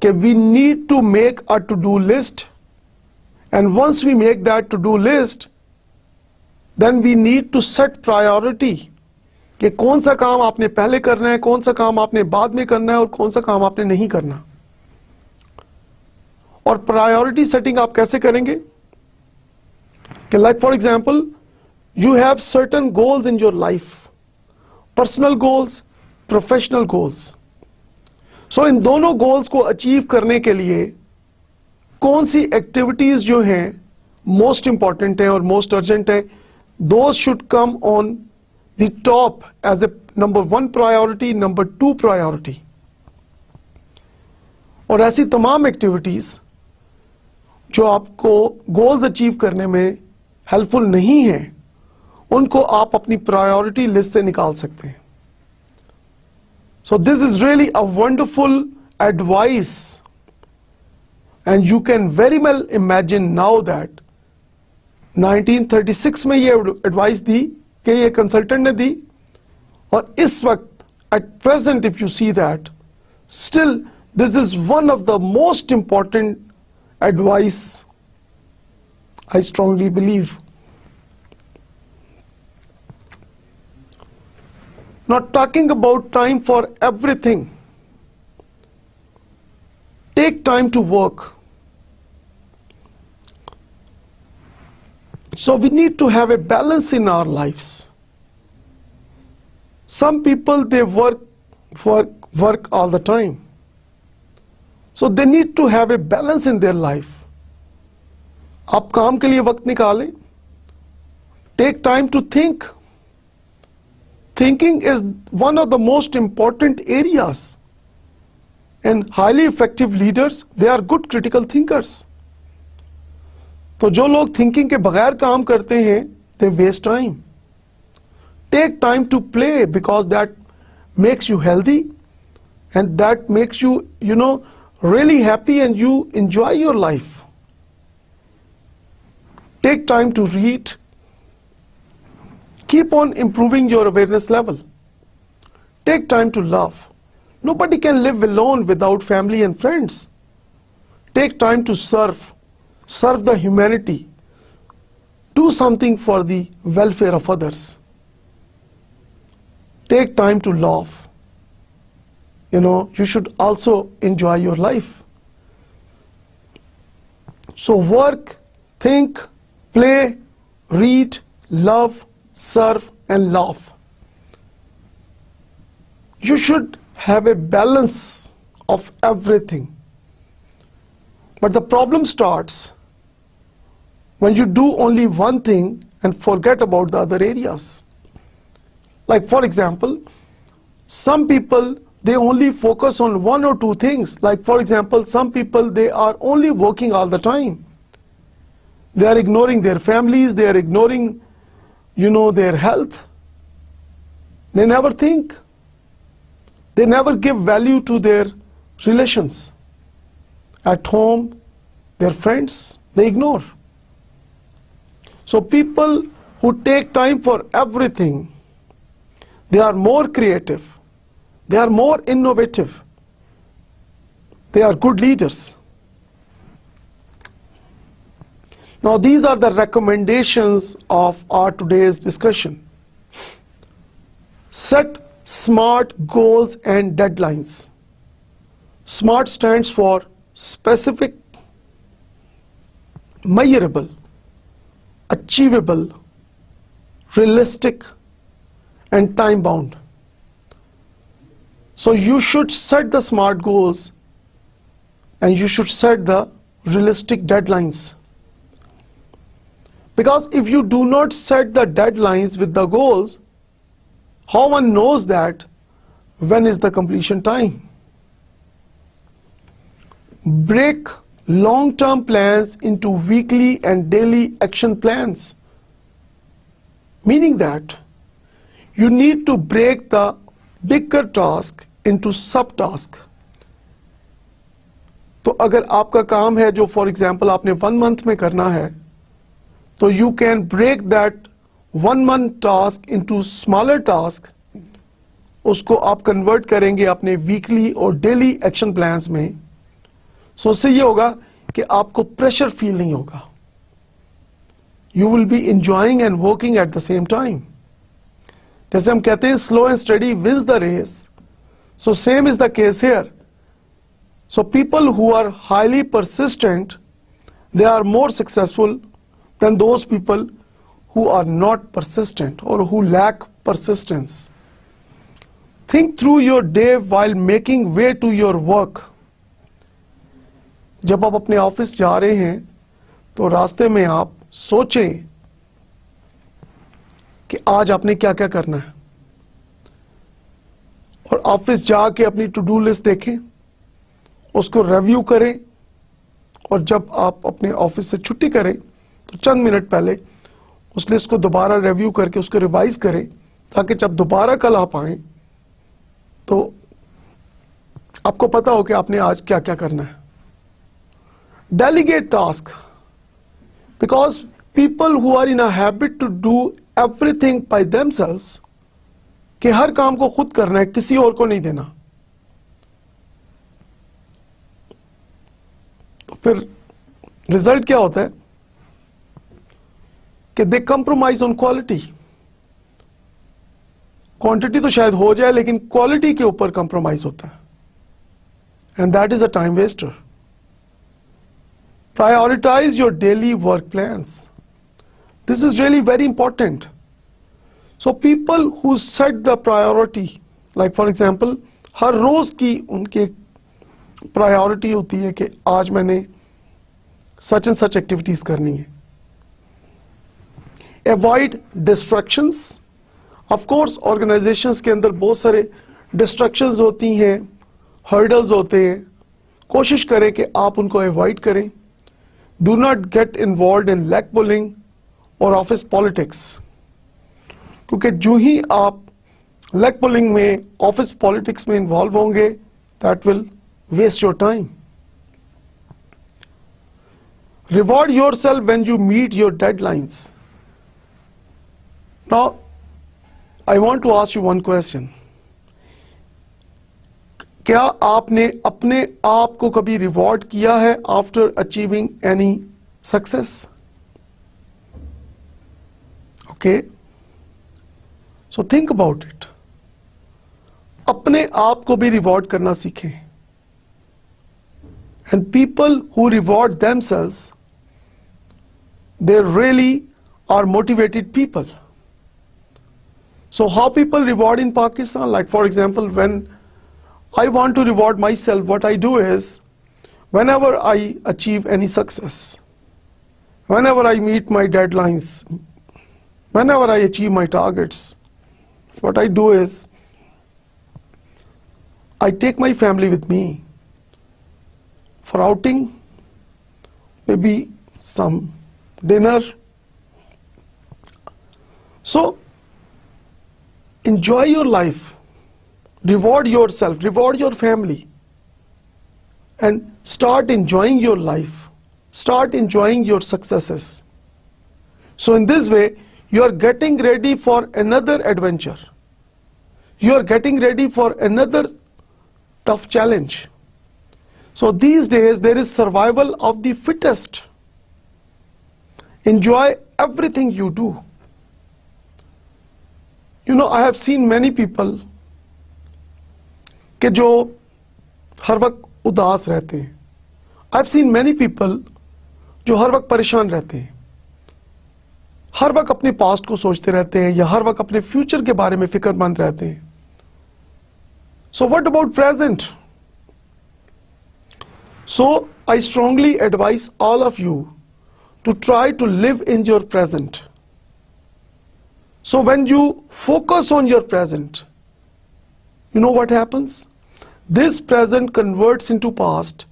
कि we need to make a to-do list, and once we make that to-do list, then we need to set priority कि कौन सा काम आपने पहले करना है, कौन सा काम आपने बाद में करना है और कौन सा काम आपने नहीं करना. और प्रायोरिटी सेटिंग आप कैसे करेंगे कि like for example, you have certain goals in your life, personal goals, professional goals. So इन दोनों goals को achieve करने के लिए कौन सी activities जो हैं most important हैं और most urgent हैं, those should come on the top as a number 1 priority, number 2 priority. और ऐसी तमाम activities जो आपको goals achieve करने में हेल्पफुल नहीं है, उनको आप अपनी प्रायोरिटी लिस्ट से निकाल सकते हैं. So this is really a wonderful advice and you can very well imagine now that 1936 में ये एडवाइस दी कि ये कंसल्टेंट ने दी, और इस वक्त at present if you see that still this is one of the most important advice I strongly believe. Not talking about time for everything. Take time to work. So we need to have a balance in our lives. Some people, they work all the time. So they need to have a balance in their life. आप काम के लिए वक्त निकालें. Take time to think. Thinking is one of the most important areas, and highly effective leaders they are good critical thinkers. तो जो लोग thinking के बगैर काम करते हैं they waste time. Take time to play because that makes you healthy and that makes you really happy and you enjoy your life. Take time to read. Keep on improving your awareness level. Take time to love. Nobody can live alone without family and friends. Take time to serve. Serve the humanity. Do something for the welfare of others. Take time to love. You should also enjoy your life. So work, think, play, read, love, serve, and laugh. You should have a balance of everything. But the problem starts when you do only one thing and forget about the other areas. Like for example, some people, they only focus on one or two things. Like for example, some people, they are only working all the time. They are ignoring their families, they are ignoring, their health. They never think. They never give value to their relations. At home, their friends, they ignore. So people who take time for everything, they are more creative. They are more innovative. They are good leaders. Now these are the recommendations of our today's discussion. Set SMART goals and deadlines. SMART stands for specific, measurable, achievable, realistic, and time bound. So you should set the SMART goals and you should set the realistic deadlines. Because if you do not set the deadlines with the goals, how one knows that when is the completion time? Break long-term plans into weekly and daily action plans. Meaning that you need to break the bigger task into sub-task. तो अगर आपका काम है जो for example आपने 1 month में करना है, तो you can break that 1 month task into smaller task. उसको आप कन्वर्ट करेंगे अपने वीकली और डेली एक्शन प्लान्स में. सो उससे ये होगा कि आपको प्रेशर फील नहीं होगा. You will be enjoying and working at the same time. जैसे हम कहते हैं slow and steady wins the race, so same is the case here. So people who are highly persistent, they are more successful than those people who are not persistent or who lack persistence. Think through your day while making way to your work. जब आप अपने office जा रहे हैं तो रास्ते में आप सोचें कि आज आपने क्या क्या करना है, और ऑफिस जाके अपनी टू डू लिस्ट देखें, उसको रिव्यू करें, और जब आप अपने ऑफिस से छुट्टी करें तो चंद मिनट पहले उस लिस्ट को दोबारा रिव्यू करके उसको रिवाइज करें, ताकि जब दोबारा कल आप आए तो आपको पता हो कि आपने आज क्या क्या करना है. Delegate task, because people who are in a habit to do everything by themselves, कि हर काम को खुद करना है, किसी और को नहीं देना, फिर रिजल्ट क्या होता है कि दे कंप्रोमाइज ऑन क्वालिटी. क्वांटिटी तो शायद हो जाए लेकिन क्वालिटी के ऊपर कंप्रोमाइज होता है, and that is a time waster. Prioritise your daily work plans. This is really very important. So people who set the priority, like for example हर रोज की उनकी प्रायोरिटी होती है कि आज मैंने सच एंड सच एक्टिविटीज करनी है. Avoid distractions. Of course organisations के अंदर बहुत सारे डिस्ट्रैक्शंस होती हैं, हर्डल्स होते हैं. कोशिश करें कि आप उनको अवॉइड करें. Do not get involve in leg pulling और ऑफिस पॉलिटिक्स, क्योंकि जो ही आप लेग पुलिंग में, ऑफिस पॉलिटिक्स में इन्वॉल्व होंगे, that will waste your time. Reward yourself when you meet your deadlines. Now, I want to ask you one question. क्या आपने अपने आप को कभी रिवॉर्ड किया है after achieving any success? Okay? So think about it. अपने आप को भी रिवॉर्ड करना सीखें. And people who reward themselves, they really are motivated people. So how people reward in Pakistan? Like for example, when I want to reward myself, what I do is, whenever I achieve any success, whenever I meet my deadlines, whenever I achieve my targets, what I do is, I take my family with me for outing, maybe some dinner. So enjoy your life, reward yourself, reward your family, and start enjoying your life, start enjoying your successes. So in this way you are getting ready for another adventure, you are getting ready for another tough challenge. So these days there is survival of the fittest. Enjoy everything you do. You know, I have seen many people कि जो हर वक्त उदास रहते हैं. I've seen many people जो हर वक्त परेशान रहते हैं, हर वक्त अपने पास्ट को सोचते रहते हैं या हर वक्त अपने फ्यूचर के बारे में फिक्रमंद रहते हैं. So what about present? So I strongly advise all of you to try to live in your present. So when you focus on your present, you know what happens? This present converts into past,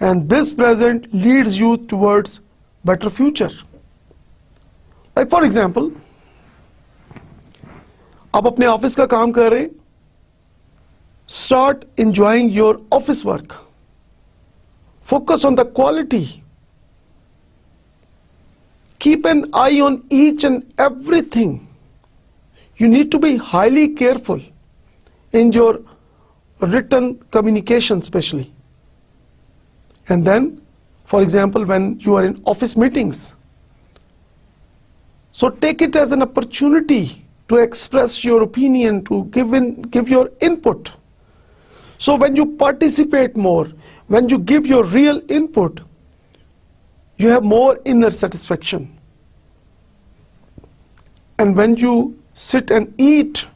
and this present leads you towards better future. Like for example, आप अपने office का काम कर रहे, start enjoying your office work. Focus on the quality. Keep an eye on each and everything. You need to be highly careful in your written communication especially. And then, for example, when you are in office meetings, so take it as an opportunity to express your opinion, to give your input. So when you participate more, when you give your real input, you have more inner satisfaction. And when you sit and eat,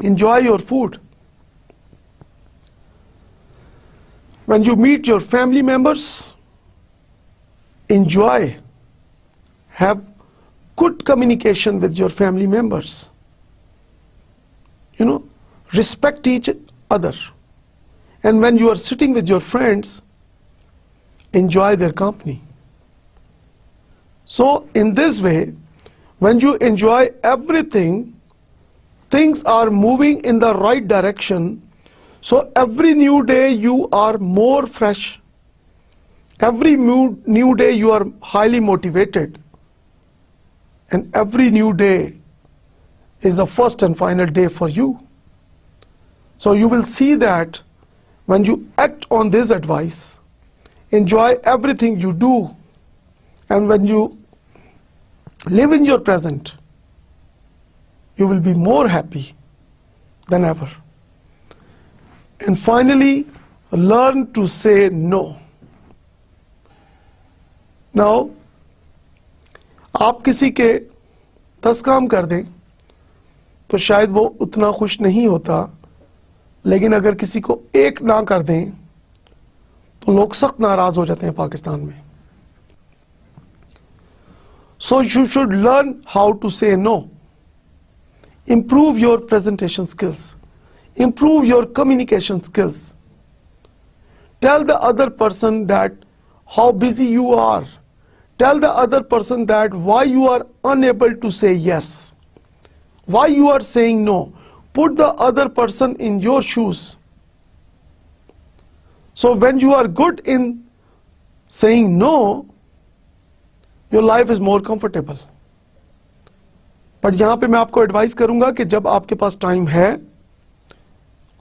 enjoy your food, when you meet your family members, enjoy, have good communication with your family members. You know, respect each other. And when you are sitting with your friends, enjoy their company. So in this way, when you enjoy everything, things are moving in the right direction. So every new day you are more fresh. Every new day you are highly motivated. And every new day is the first and final day for you. So you will see that when you act on this advice, enjoy everything you do, and when you live in your present, you will be more happy than ever. And finally, learn to say no. Now, आप किसी के 10 काम कर दें तो शायद वो उतना खुश नहीं होता, लेकिन अगर किसी को एक ना कर दें तो लोग सख्त नाराज हो जाते हैं पाकिस्तान में. So you should learn how to say no. Improve your presentation skills. Improve your communication skills. Tell the other person that how busy you are. Tell the other person that why you are unable to say yes, why you are saying no. Put the other person in your shoes. So when you are good in saying no, your life is more comfortable. But यहाँ पे मैं आपको advice करूंगा कि जब आपके पास time है,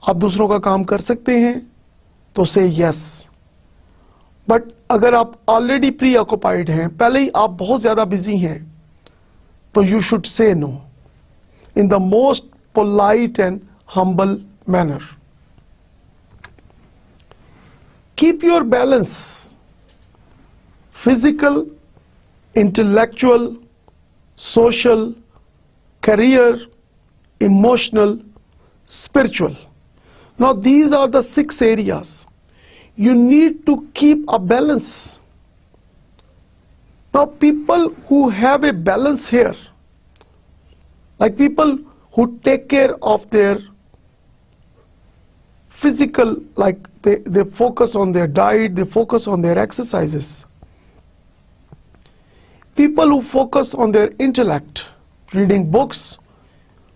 आप दूसरों का काम कर सकते हैं, तो say yes. बट अगर आप ऑलरेडी प्री ऑक्युपाइड हैं, पहले ही आप बहुत ज्यादा बिजी हैं, तो you should say no in the most polite and humble manner. Keep your balance, physical, intellectual, social, career, emotional, spiritual. Now these are the 6 areas. You need to keep a balance. Now people who have a balance here, like people who take care of their physical, like they focus on their diet, they focus on their exercises. People who focus on their intellect, reading books,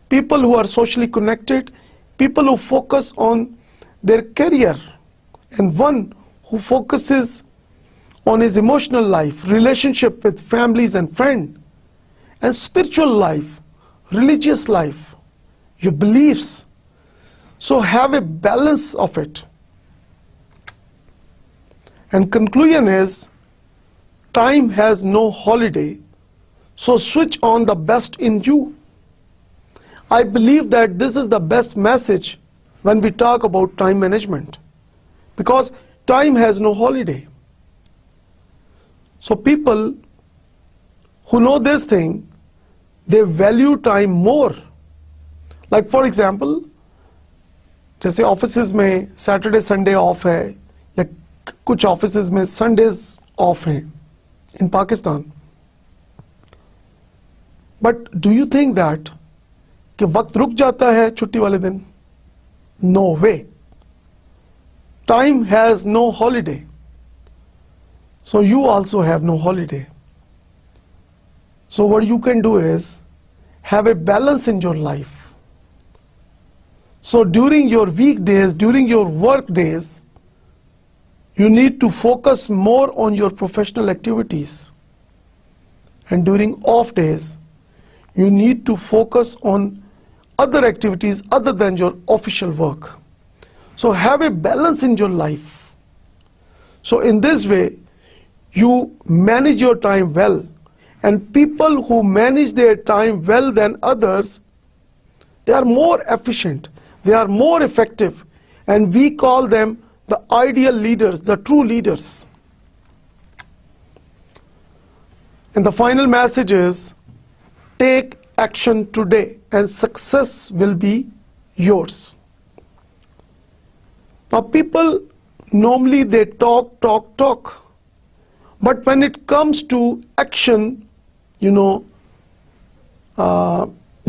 people who are socially connected, people who focus on their career, and one who focuses on his emotional life, relationship with families and friends, and spiritual life, religious life, your beliefs. So have a balance of it. And conclusion is, time has no holiday, so switch on the best in you. I believe that this is the best message when we talk about time management, because time has no holiday. So people who know this thing, they value time more. Like for example, जैसे offices में Saturday Sunday off है या कुछ offices में Sundays off हैं in Pakistan. But do you think that कि वक्त रुक जाता है छुट्टी वाले दिन? No way. Time has no holiday. So you also have no holiday. So what you can do is have a balance in your life. So during your weekdays, during your work days, you need to focus more on your professional activities. And during off days, you need to focus on other activities other than your official work. So have a balance in your life. So in this way, you manage your time well, and people who manage their time well than others, they are more efficient, they are more effective, and we call them the ideal leaders, the true leaders. And the final message is, take action today and success will be yours. Now people normally they talk. But when it comes to action,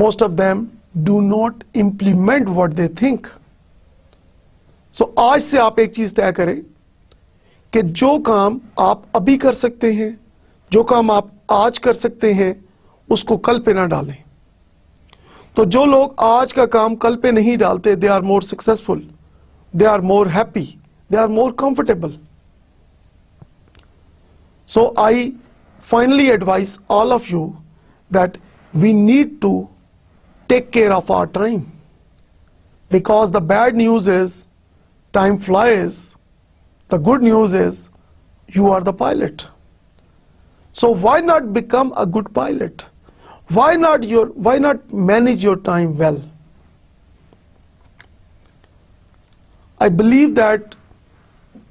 most of them do not implement what they think. So आज से आप एक चीज तय करें कि जो काम आप अभी कर सकते हैं, जो काम आप आज कर सकते हैं, उसको कल पे ना डालें. तो जो लोग आज का काम कल पे नहीं डालते, they are more successful, they are more happy, they are more comfortable. So I finally advise all of you that we need to take care of our time, because the bad news is time flies. The good news is you are the pilot. So why not become a good pilot? Why not manage your time well? I believe that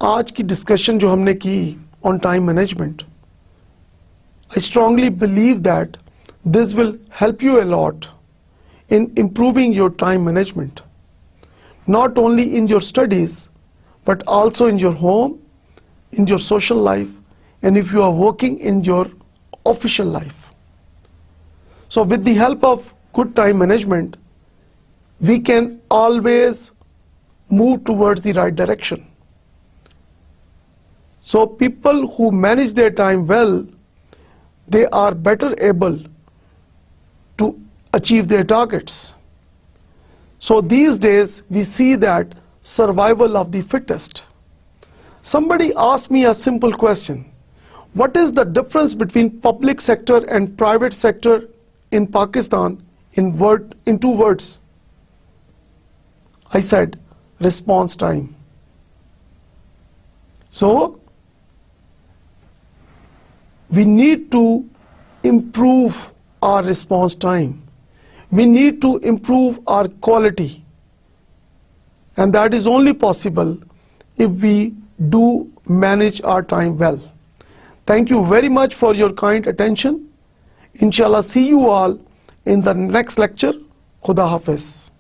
आज की discussion जो हमने की on time management, I strongly believe that this will help you a lot in improving your time management, not only in your studies, but also in your home, in your social life, and if you are working in your official life. So with the help of good time management, we can always move towards the right direction. So people who manage their time well, they are better able to achieve their targets. So these days we see that survival of the fittest. Somebody asked me a simple question: what is the difference between public sector and private sector in Pakistan in two words? I said, response time. So we need to improve our response time. We need to improve our quality. And that is only possible if we do manage our time well. Thank you very much for your kind attention. Inshallah, see you all in the next lecture. Khuda Hafiz.